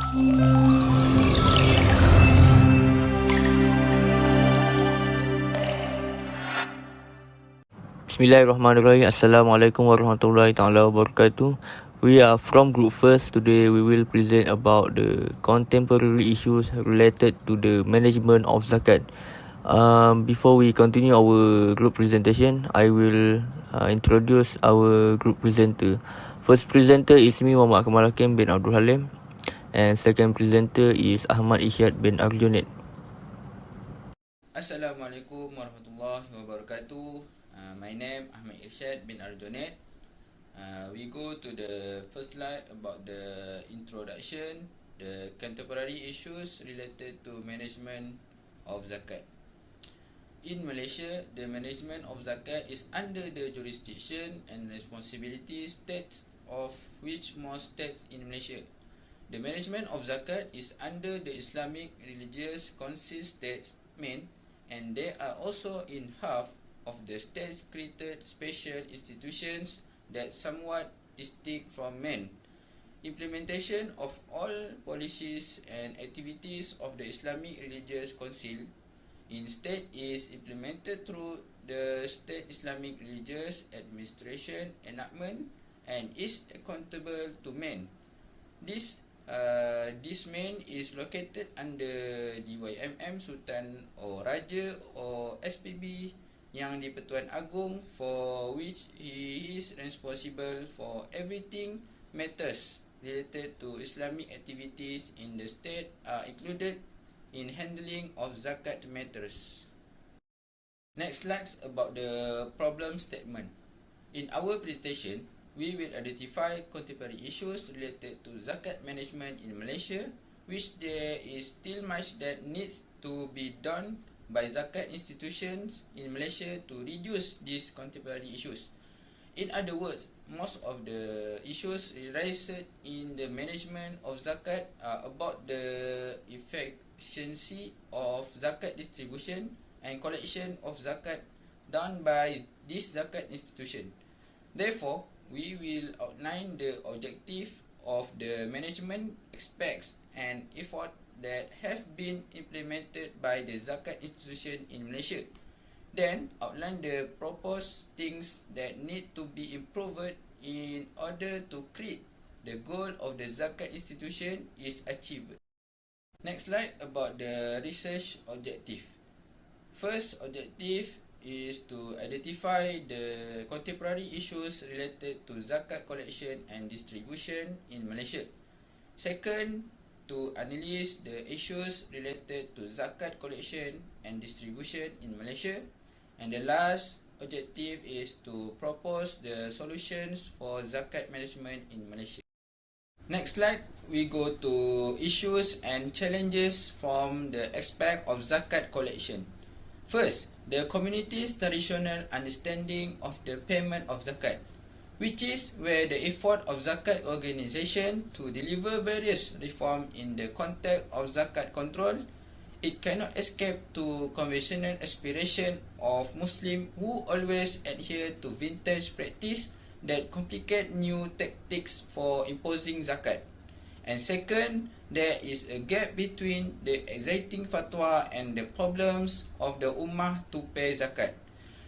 Bismillahirrahmanirrahim. Assalamualaikum warahmatullahi taala wabarakatuh. We are from Group First. Today we will present about the contemporary issues related to the management of zakat. Before we continue our group presentation, I will introduce our group presenter. First presenter is me, Muhammad Kamal Hakim bin Abdul Halim, and second presenter is Ahmad Isyad bin Arjunet. Assalamualaikum warahmatullahi wabarakatuh. My name Ahmad Irsyad bin Arjunet. We go to the first slide about the introduction, the contemporary issues related to management of zakat. In Malaysia, the management of zakat is under the jurisdiction and responsibility states of which most states in Malaysia. The management of zakat is under the Islamic Religious Council states main, and they are also in half of the states created special institutions that somewhat distinct from men. Implementation of all policies and activities of the Islamic Religious Council instead is implemented through the State Islamic Religious Administration enactment and is accountable to men. This main is located under DYMM Sultan or Raja or SPB Yang di-Pertuan Agong, for which he is responsible for everything matters related to Islamic activities in the state are included in handling of zakat matters. Next slide about the problem statement. In our presentation, we will identify contemporary issues related to zakat management in Malaysia, which there is still much that needs to be done by zakat institutions in Malaysia to reduce these contemporary issues. In other words, most of the issues raised in the management of zakat are about the efficiency of zakat distribution and collection of zakat done by this zakat institution. Therefore, we will outline the objective of the management aspects and effort that have been implemented by the zakat institution in Malaysia. Then, outline the proposed things that need to be improved in order to create the goal of the zakat institution is achieved. Next slide about the research objective. First objective is to identify the contemporary issues related to zakat collection and distribution in Malaysia. Second, to analyse the issues related to zakat collection and distribution in Malaysia. And the last objective is to propose the solutions for zakat management in Malaysia. Next slide, we go to issues and challenges from the aspect of zakat collection. First, the community's traditional understanding of the payment of zakat, which is where the effort of zakat organisation to deliver various reform in the context of zakat control, it cannot escape to conventional aspiration of Muslim who always adhere to vintage practice that complicate new tactics for imposing zakat. And second, there is a gap between the existing fatwa and the problems of the ummah to pay zakat.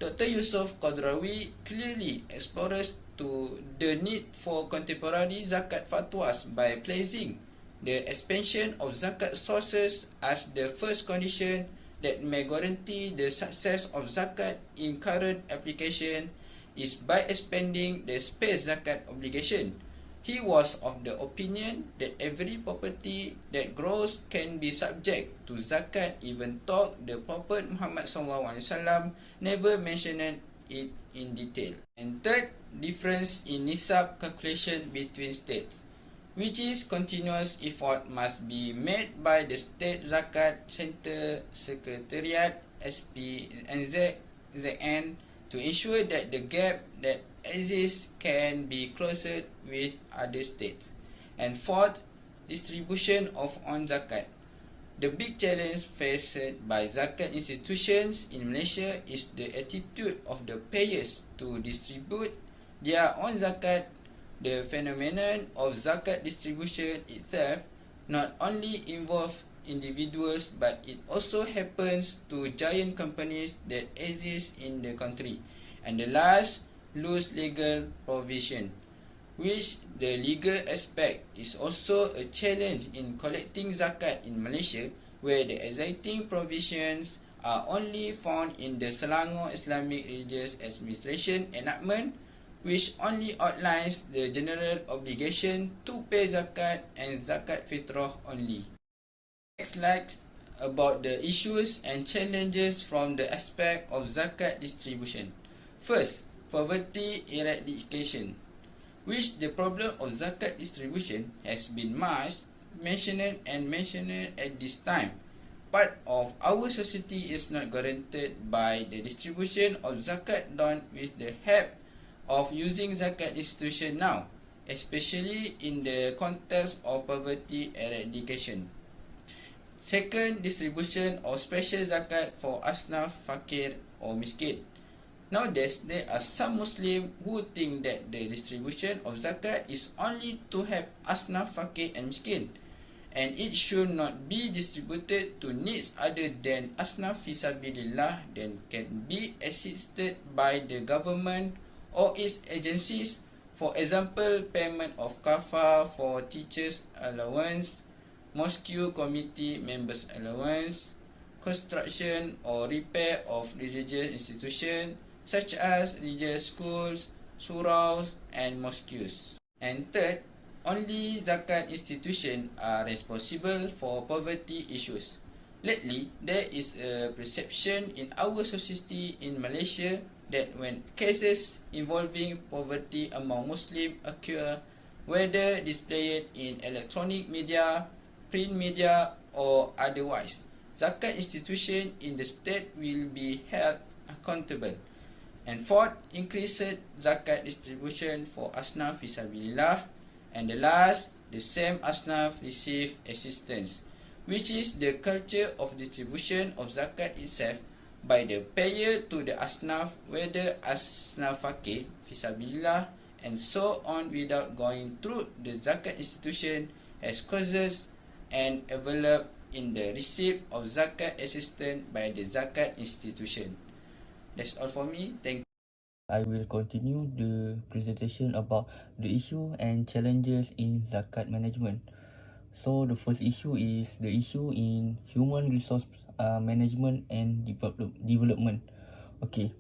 Dr. Yusof Qadrawi clearly explores to the need for contemporary zakat fatwas by placing the expansion of zakat sources as the first condition that may guarantee the success of zakat in current application is by expanding the space zakat obligation. He was of the opinion that every property that grows can be subject to zakat, even though the Prophet Muhammad SAW never mentioned it in detail. And third, difference in nisab calculation between states, which is continuous effort must be made by the State Zakat Center Secretariat SPNZ to ensure that the gap that exists can be closed with other states. And fourth, distribution of on zakat. The big challenge faced by zakat institutions in Malaysia is the attitude of the payers to distribute their own zakat. The phenomenon of zakat distribution itself not only involve individuals, but it also happens to giant companies that exist in the country. And the last, loose legal provision, which the legal aspect is also a challenge in collecting zakat in Malaysia, where the existing provisions are only found in the Selangor Islamic Religious Administration enactment, which only outlines the general obligation to pay zakat and zakat fitrah only. Next slide about the issues and challenges from the aspect of zakat distribution. First, poverty eradication, which the problem of zakat distribution has been much mentioned at this time. Part of our society is not guaranteed by the distribution of zakat done with the help of using zakat institution now, especially in the context of poverty eradication. Second, distribution of special zakat for asnaf, fakir or miskin. Nowadays, there are some Muslims who think that the distribution of zakat is only to help asnaf, fakir and miskin, and it should not be distributed to needs other than asnaf fisabilillah, then can be assisted by the government or its agencies. For example, payment of kafar for teachers' allowance, mosque committee members' allowance, construction or repair of religious institutions such as religious schools, suraus and mosques. And third, only zakat institutions are responsible for poverty issues. Lately, there is a perception in our society in Malaysia that when cases involving poverty among Muslims occur, whether displayed in electronic media, print media or otherwise, zakat institution in the state will be held accountable. And fourth, increased zakat distribution for asnaf fisabilillah. And the last, the same asnaf receive assistance, which is the culture of distribution of zakat itself by the payer to the asnaf, whether asnaf fakir, fisabilillah, and so on, without going through the zakat institution, has causes and envelope in the receipt of zakat assistance by the zakat institution. That's all for me. Thank you. I will continue the presentation about the issue and challenges in zakat management. So the first issue is the issue in human resource management and development. Okay.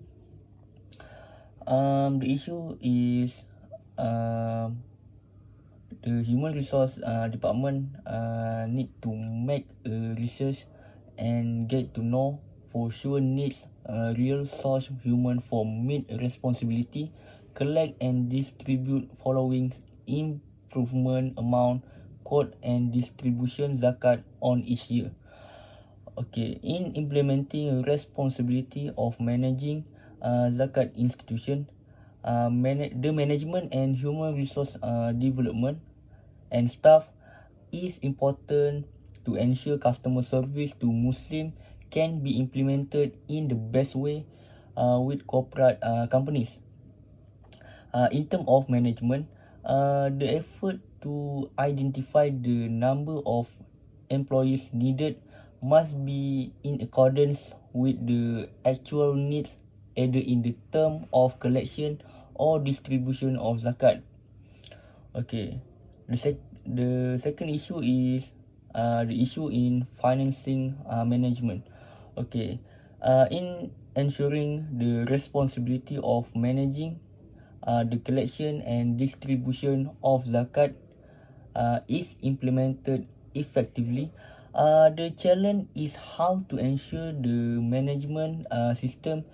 The issue is the human resource department need to make a research and get to know for sure needs a real source human for meet responsibility, collect and distribute following improvement amount, quote and distribution zakat on each year. Okay, in implementing responsibility of managing zakat institution, the management and human resource development and staff is important to ensure customer service to Muslim can be implemented in the best way with corporate companies. In terms of management, the effort to identify the number of employees needed must be in accordance with the actual needs, either in the term of collection or distribution of zakat. Okay, the second issue is the issue in financing management. Okay, in ensuring the responsibility of managing the collection and distribution of zakat is implemented effectively. The challenge is how to ensure the management system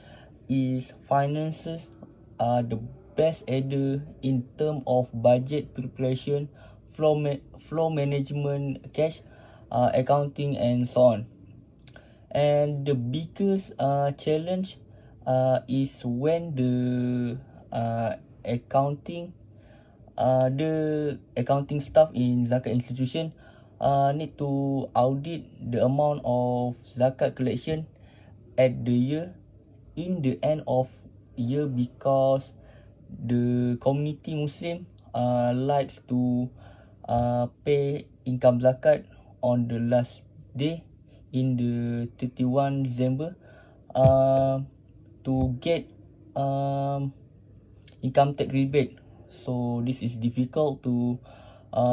is finances the best either in term of budget preparation, flow management, cash accounting and so on. And the biggest challenge is when the accounting staff in zakat institution need to audit the amount of zakat collection at the year in the end of year, because the community Muslim likes to pay income zakat on the last day in the 31 December to get income tax rebate. So this is difficult to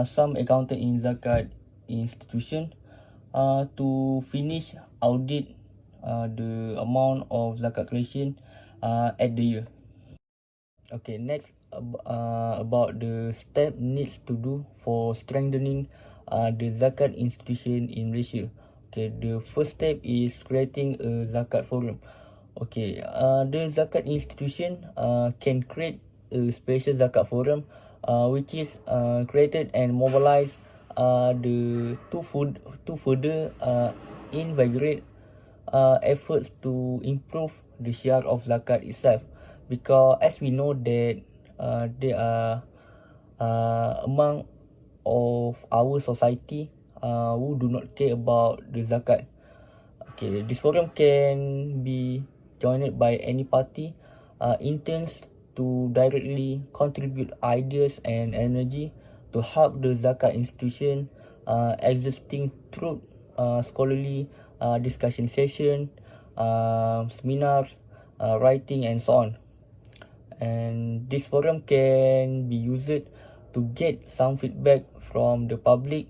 some accountant in zakat institution to finish audit the amount of zakat collection at the year. Okay, next about the step needs to do for strengthening the zakat institution in Malaysia. Okay, the first step is creating a zakat forum. Okay, the zakat institution can create a special zakat forum which is created and mobilize to further invigorate efforts to improve the share of zakat itself, because as we know that there are among of our society who do not care about the zakat. Okay, this forum can be joined by any party intends to directly contribute ideas and energy to help the zakat institution existing through scholarly discussion session, seminars, writing and so on. And this forum can be used to get some feedback from the public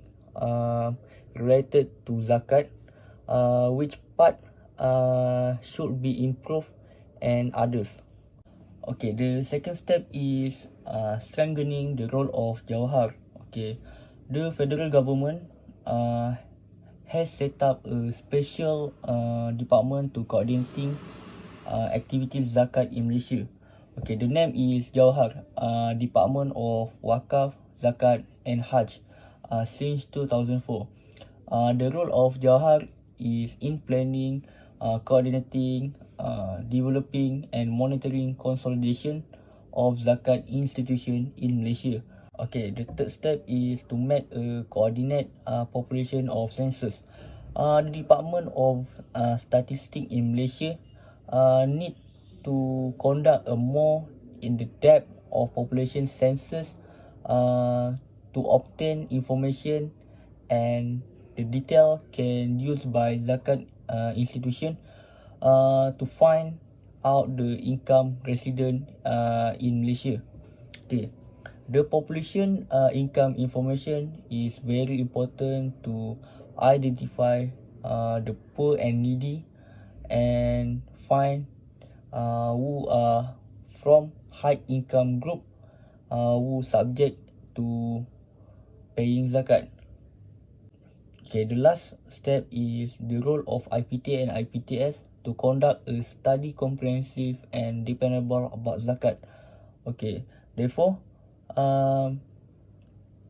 related to zakat, which part should be improved and others. Okay, the second step is strengthening the role of Jawhar. Okay, the federal government has set up a special department to coordinating activities zakat in Malaysia. Okay, the name is Jawhar Department of Wakaf, Zakat and Hajj since 2004. The role of Jawhar is in planning, coordinating, developing and monitoring consolidation of zakat institution in Malaysia. Okay, the third step is to make a coordinate population of census. The Department of Statistics in Malaysia need to conduct a more in-depth of population census to obtain information and the detail can used by zakat institution to find out the income resident in Malaysia. Okay, the population income information is very important to identify the poor and needy and find who are from high income group who subject to paying zakat. Okay, the last step is the role of IPTA and IPTS to conduct a study comprehensive and dependable about zakat. Okay, therefore,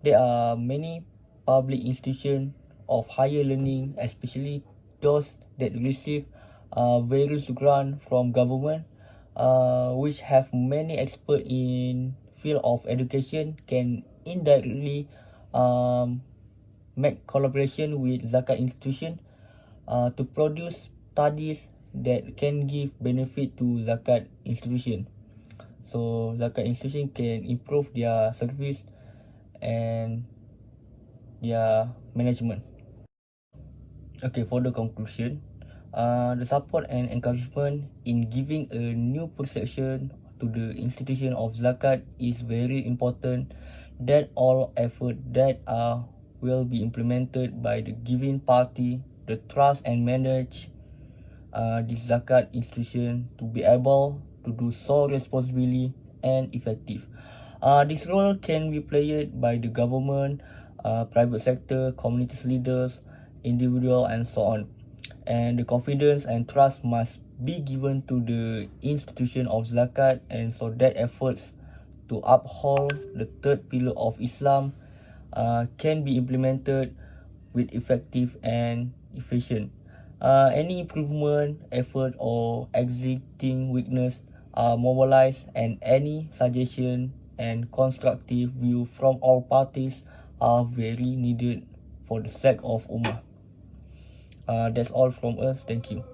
there are many public institutions of higher learning, especially those that receive various grants from government, which have many experts in field of education, can indirectly make collaboration with zakat institution to produce studies that can give benefit to zakat institution. So zakat institution can improve their service and their management. Okay, for the conclusion, the support and encouragement in giving a new perception to the institution of zakat is very important. That all effort that will be implemented by the giving party, the trust and manage this zakat institution to be able to do so responsibly and effective. This role can be played by the government, private sector, community leaders, individual and so on. And the confidence and trust must be given to the institution of zakat, and so that efforts to uphold the third pillar of Islam can be implemented with effective and efficient. Any improvement, effort or existing weakness are mobilized, and any suggestion and constructive view from all parties are very needed for the sake of Ummah. That's all from us. Thank you.